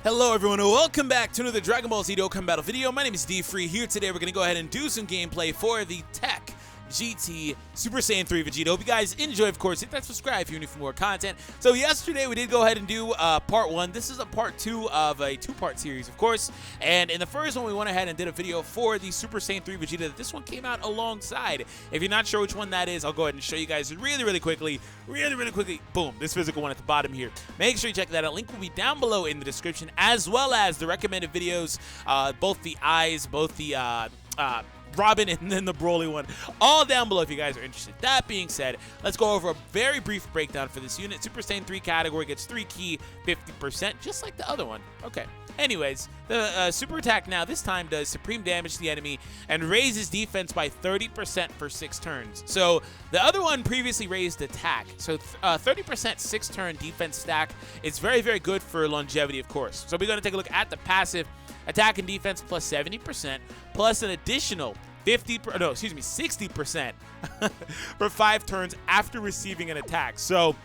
Hello everyone and welcome back to another Dragon Ball Z Dokkan Battle video. My name is DFree. Here today we're going to go ahead and do some gameplay for the TEQ GT Super Saiyan 3 Vegeta. Hope you guys enjoy, of course. Hit that subscribe if you're new for more content. So yesterday we did go ahead and do part 1. This is a part 2 of a 2-part series, of course. And in the first one we went ahead and did a video for the Super Saiyan 3 Vegeta. This one came out alongside. If you're not sure which one that is, I'll go ahead and show you guys really quickly. Boom, this physical one at the bottom here. Make sure you check that out. Link will be down below in the description, as well as the recommended videos, both the eyes, both the Robin and then the Broly one, all down below if you guys are interested. That being said, let's go over a very brief breakdown for this unit. Super Saiyan 3 category gets 3 key, 50%, just like the other one. Okay. Anyways, the super attack now this time does supreme damage to the enemy and raises defense by 30% for 6 turns. So the other one previously raised attack. So 30% 6-turn defense stack is very good for longevity, of course. So we're going to take a look at the passive. Attack and defense plus 70%, plus an additional 60% for 5 turns after receiving an attack. So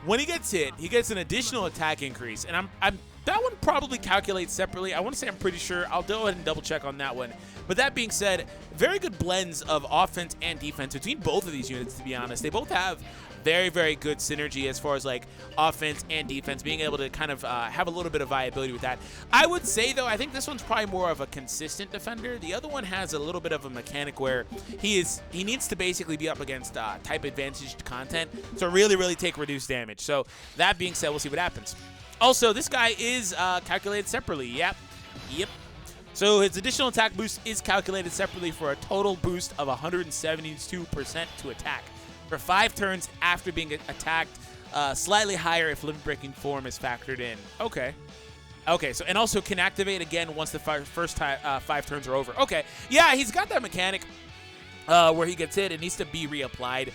when he gets hit, he gets an additional attack increase, and that one probably calculates separately. I want to say I'm pretty sure. I'll go ahead and double check on that one. But that being said, very good blends of offense and defense between both of these units, to be honest. They both have very good synergy as far as like offense and defense, being able to kind of have a little bit of viability with that. I would say though, I think this one's probably more of a consistent defender. The other one has a little bit of a mechanic where he needs to basically be up against type advantaged content to really take reduced damage. So that being said, we'll see what happens. Also, this guy is calculated separately. Yep. So his additional attack boost is calculated separately for a total boost of 172% to attack for 5 turns after being attacked, slightly higher if limit-breaking form is factored in. Okay, so, and also can activate again once the first 5 turns are over. Okay, yeah, he's got that mechanic where he gets hit, it needs to be reapplied.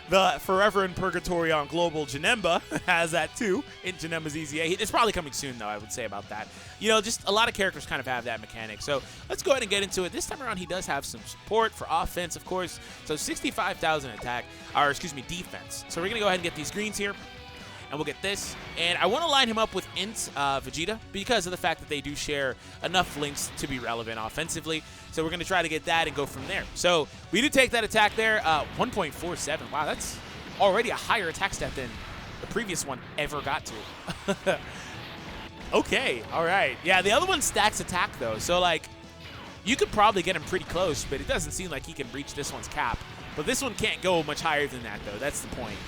The Forever in Purgatory on Global Janemba has that too in Janemba's EZA. It's probably coming soon though, I would say about that. You know, just a lot of characters kind of have that mechanic. So let's go ahead and get into it. This time around he does have some support for offense, of course. So 65,000 attack, or excuse me, defense. So we're gonna go ahead and get these greens here. And we'll get this. And I want to line him up with Int Vegeta because of the fact that they do share enough links to be relevant offensively. So we're going to try to get that and go from there. So we do take that attack there. 1.47. Wow, that's already a higher attack stat than the previous one ever got to. Okay, all right. Yeah, the other one stacks attack, though. So, like, you could probably get him pretty close, but it doesn't seem like he can reach this one's cap. But this one can't go much higher than that, though. That's the point.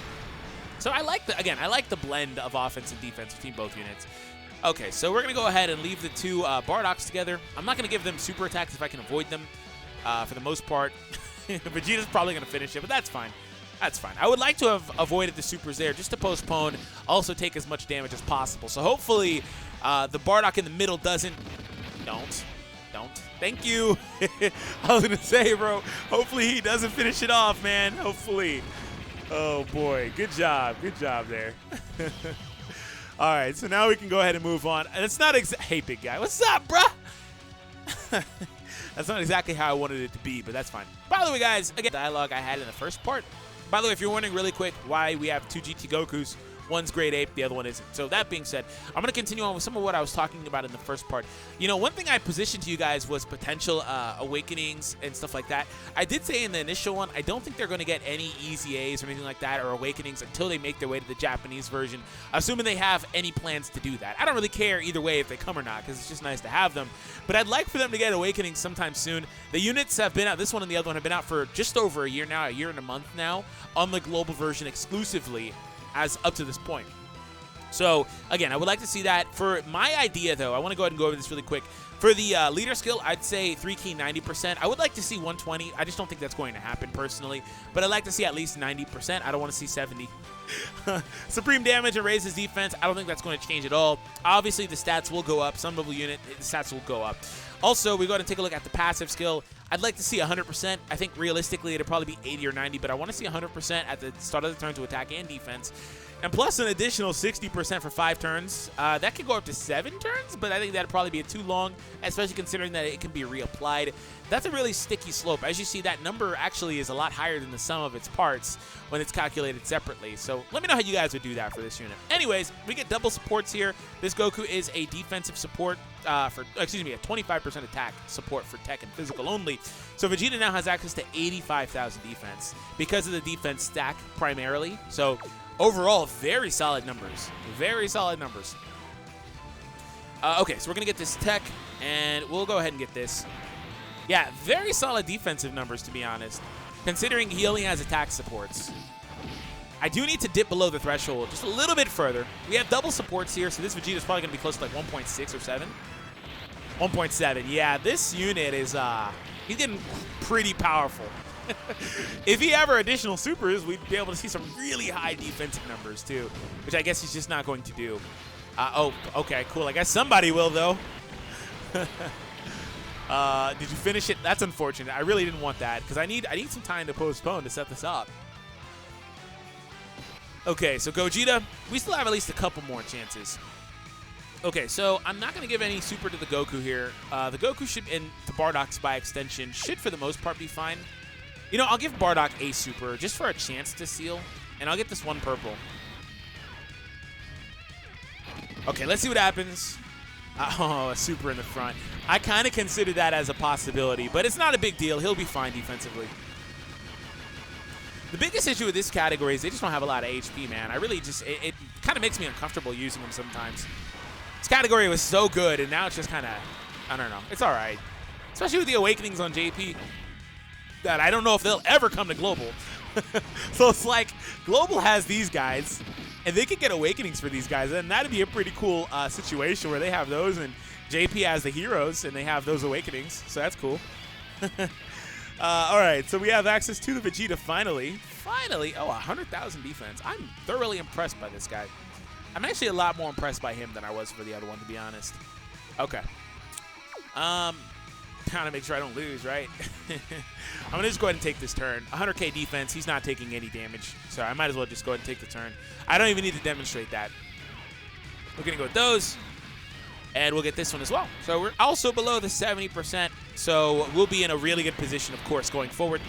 So I like the blend of offense and defense between both units. Okay, so we're going to go ahead and leave the two Bardoks together. I'm not going to give them super attacks if I can avoid them for the most part. Vegeta's probably going to finish it, but that's fine. That's fine. I would like to have avoided the supers there just to postpone, also take as much damage as possible. So hopefully the Bardock in the middle doesn't. Don't. Thank you. I was going to say, bro, hopefully he doesn't finish it off, man. Hopefully. Oh, boy. Good job there. All right, so now we can go ahead and move on. And it's not hey, big guy. What's up, bruh? That's not exactly how I wanted it to be, but that's fine. By the way, guys, again, dialogue I had in the first part. By the way, if you're wondering really quick why we have 2 GT Gokus, one's grade 8, the other one isn't. So that being said, I'm going to continue on with some of what I was talking about in the first part. You know, one thing I positioned to you guys was potential awakenings and stuff like that. I did say in the initial one, I don't think they're going to get any EZAs or anything like that or awakenings until they make their way to the Japanese version, assuming they have any plans to do that. I don't really care either way if they come or not because it's just nice to have them. But I'd like for them to get awakenings sometime soon. The units have been out, this one and the other one have been out for just over a year now, a year and a month now, on the global version exclusively. As up to this point. So again, I would like to see that. For my idea though, I want to go ahead and go over this really quick. For the leader skill, I'd say 3 key 90%. I would like to see 120. I just don't think that's going to happen personally, but I'd like to see at least 90%. I don't want to see 70. Supreme damage and raises defense. I don't think that's going to change at all. Obviously the stats will go up. Some level unit, the stats will go up. Also, we go ahead and take a look at the passive skill. I'd like to see 100%. I think realistically it'd probably be 80 or 90, but I want to see 100% at the start of the turn to attack and defense. And plus an additional 60% for 5 turns. That could go up to 7 turns, but I think that'd probably be too long, especially considering that it can be reapplied. That's a really sticky slope. As you see, that number actually is a lot higher than the sum of its parts when it's calculated separately. So So let me know how you guys would do that for this unit. Anyways, we get double supports here. This Goku is a defensive support a 25% attack support for tech and physical only. So Vegeta now has access to 85,000 defense because of the defense stack primarily. So overall, very solid numbers. Very solid numbers. Okay, so we're going to get this tech, and we'll go ahead and get this. Yeah, very solid defensive numbers, to be honest, considering he only has attack supports. I do need to dip below the threshold just a little bit further. We have double supports here, so this Vegeta is probably going to be close to like 1.6 or 7. 1.7. Yeah, this unit is, he's getting pretty powerful. If he ever additional supers, we'd be able to see some really high defensive numbers too, which I guess he's just not going to do. Oh, okay, cool. I guess somebody will, though. Did you finish it? That's unfortunate. I really didn't want that because I need some time to postpone to set this up. Okay, so Gogeta, we still have at least a couple more chances. Okay, so I'm not going to give any super to the Goku here. The Goku should, and the Bardock by extension, should for the most part be fine. You know, I'll give Bardock a super just for a chance to seal, and I'll get this one purple. Okay, let's see what happens. Oh, a super in the front. I kind of consider that as a possibility, but it's not a big deal. He'll be fine defensively. The biggest issue with this category is they just don't have a lot of HP, man. I really just, it kind of makes me uncomfortable using them sometimes. This category was so good, and now it's just kind of, I don't know. It's all right. Especially with the Awakenings on JP, that I don't know if they'll ever come to Global. So it's like, Global has these guys, and they could get Awakenings for these guys, and that'd be a pretty cool situation where they have those, and JP has the heroes, and they have those Awakenings, so that's cool. All right, so we have access to the Vegeta finally. Finally, oh, 100,000 defense. I'm thoroughly impressed by this guy. I'm actually a lot more impressed by him than I was for the other one, to be honest. Okay. Trying to make sure I don't lose, right? I'm going to just go ahead and take this turn. 100k defense, he's not taking any damage, so I might as well just go ahead and take the turn. I don't even need to demonstrate that. We're going to go with those, and we'll get this one as well. So we're also below the 70%, so we'll be in a really good position, of course, going forward.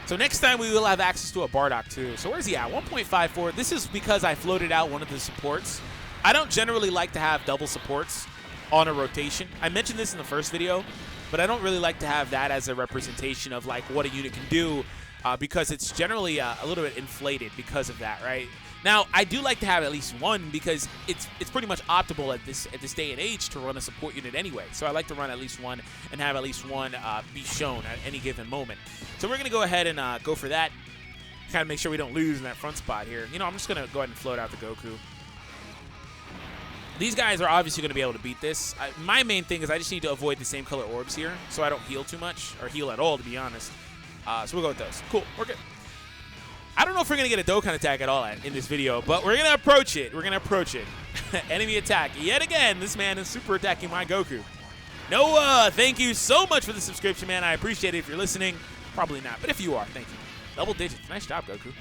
So next time we will have access to a Bardock too. So where's he at? 1.54. This is because I floated out one of the supports. I don't generally like to have double supports on a rotation. I mentioned this in the first video, but I don't really like to have that as a representation of like what a unit can do because it's generally a little bit inflated because of that, right? Now, I do like to have at least one because it's pretty much optimal at this day and age to run a support unit anyway. So I like to run at least one and have at least one be shown at any given moment. So we're going to go ahead and go for that. Kind of make sure we don't lose in that front spot here. You know, I'm just going to go ahead and float out the Goku. These guys are obviously going to be able to beat this. My main thing is I just need to avoid the same color orbs here so I don't heal too much, or heal at all, to be honest. So we'll go with those. Cool. We're good. I don't know if we're going to get a Dokkan attack at all in this video, but we're going to approach it. We're going to approach it. Enemy attack. Yet again, this man is super attacking my Goku. Noah, thank you so much for the subscription, man. I appreciate it if you're listening. Probably not, but if you are, thank you. Double digits. Nice job, Goku.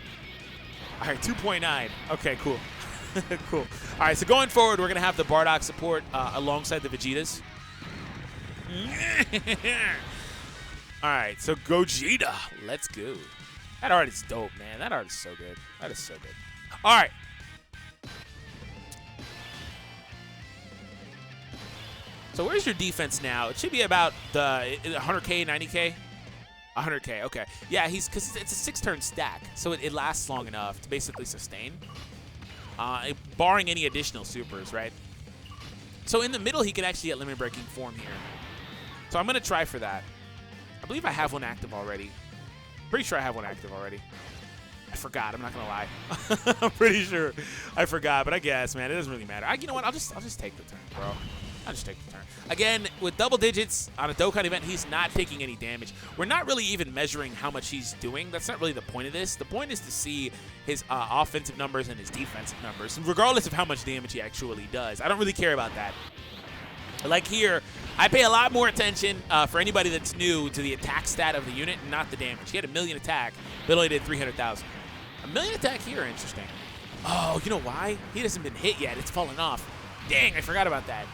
All right, 2.9. Okay, cool. Cool. All right, so going forward, we're going to have the Bardock support alongside the Vegetas. All right, so Gogeta. Let's go. That art is dope, man. That art is so good. That is so good. All right. So where's your defense now? It should be about the 100K, 90K? 100K, okay. Yeah, because it's a 6-turn stack, so it lasts long enough to basically sustain. Barring any additional supers, right? So in the middle, he can actually get limit breaking form here. So I'm going to try for that. I believe I have one active already. Pretty sure I have one active already. I forgot. I'm not going to lie. I'm pretty sure I forgot, but I guess, man, it doesn't really matter. You know what? I'll just take the turn, bro. I'll just take the turn. Again, with double digits on a Dokkan event, he's not taking any damage. We're not really even measuring how much he's doing. That's not really the point of this. The point is to see his offensive numbers and his defensive numbers, regardless of how much damage he actually does. I don't really care about that. Like here, I pay a lot more attention for anybody that's new to the attack stat of the unit, not the damage. He had 1 million attack, but only did 300,000. 1 million attack here, interesting. Oh, you know why? He hasn't been hit yet. It's fallen off. Dang, I forgot about that.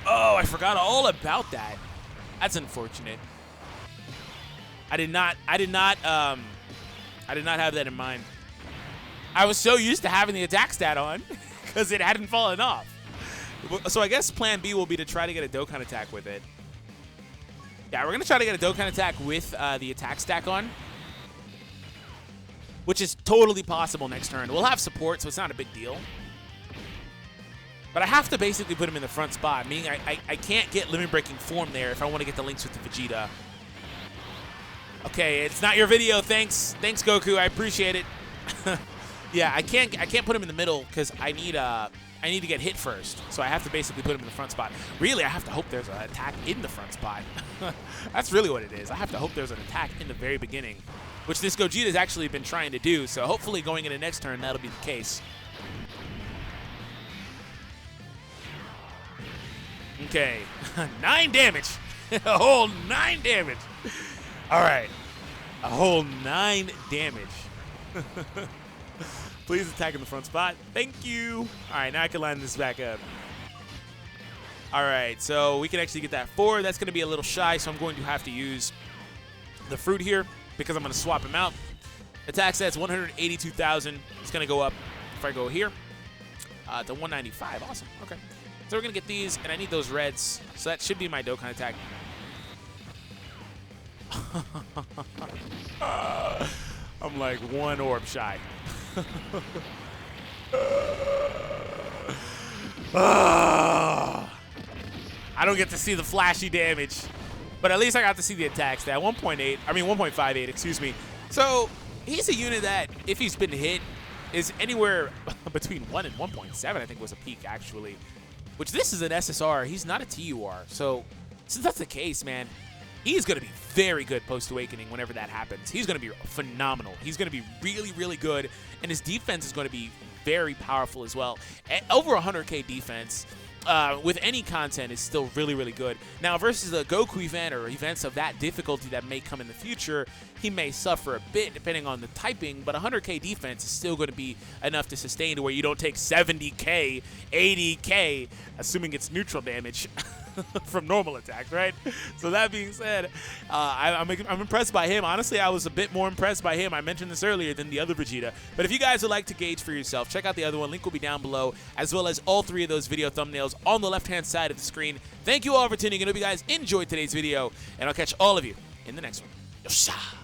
Oh, I forgot all about that. That's unfortunate. I did not have that in mind. I was so used to having the attack stat on because it hadn't fallen off. So I guess plan B will be to try to get a Dokkan attack with it. Yeah, we're going to try to get a Dokkan attack with the attack stack on, which is totally possible next turn. We'll have support, so it's not a big deal. But I have to basically put him in the front spot, meaning I can't get limit breaking form there if I want to get the links with the Vegeta. Okay, it's not your video. Thanks, Goku. I appreciate it. Yeah, I can't put him in the middle because I need to get hit first. So I have to basically put him in the front spot. Really, I have to hope there's an attack in the front spot. That's really what it is. I have to hope there's an attack in the very beginning, which this Gogeta has actually been trying to do. So hopefully going into next turn, that'll be the case. Okay, 9 damage. A whole 9 damage. All right, a whole 9 damage. Please attack in the front spot. Thank you. All right, now I can line this back up. All right, so we can actually get that 4. That's going to be a little shy, so I'm going to have to use the fruit here because I'm going to swap him out. Attack stats 182,000. It's going to go up if I go here to 195. Awesome. Okay. So we're going to get these, and I need those reds. So that should be my Dokkan attack. I'm like 1 orb shy. I don't get to see the flashy damage, but at least I got to see the attack stat. 1.58, excuse me. So he's a unit that, if he's been hit, is anywhere between 1 and 1.7, I think was a peak, actually. Which this is an SSR. He's not a TUR. So since that's the case, man, he's going to be very good post-awakening whenever that happens. He's going to be phenomenal. He's going to be really, really good. And his defense is going to be very powerful as well. Over 100k defense with any content is still really, really good. Now, versus a Goku event or events of that difficulty that may come in the future, he may suffer a bit depending on the typing, but 100k defense is still going to be enough to sustain to where you don't take 70k, 80k, assuming it's neutral damage from normal attacks, right? So that being said, I'm impressed by him. Honestly, I was a bit more impressed by him. I mentioned this earlier than the other Vegeta. But if you guys would like to gauge for yourself, check out the other one. Link will be down below, as well as all 3 of those video thumbnails on the left-hand side of the screen. Thank you all for tuning in. I hope you guys enjoyed today's video, and I'll catch all of you in the next one. Yosha!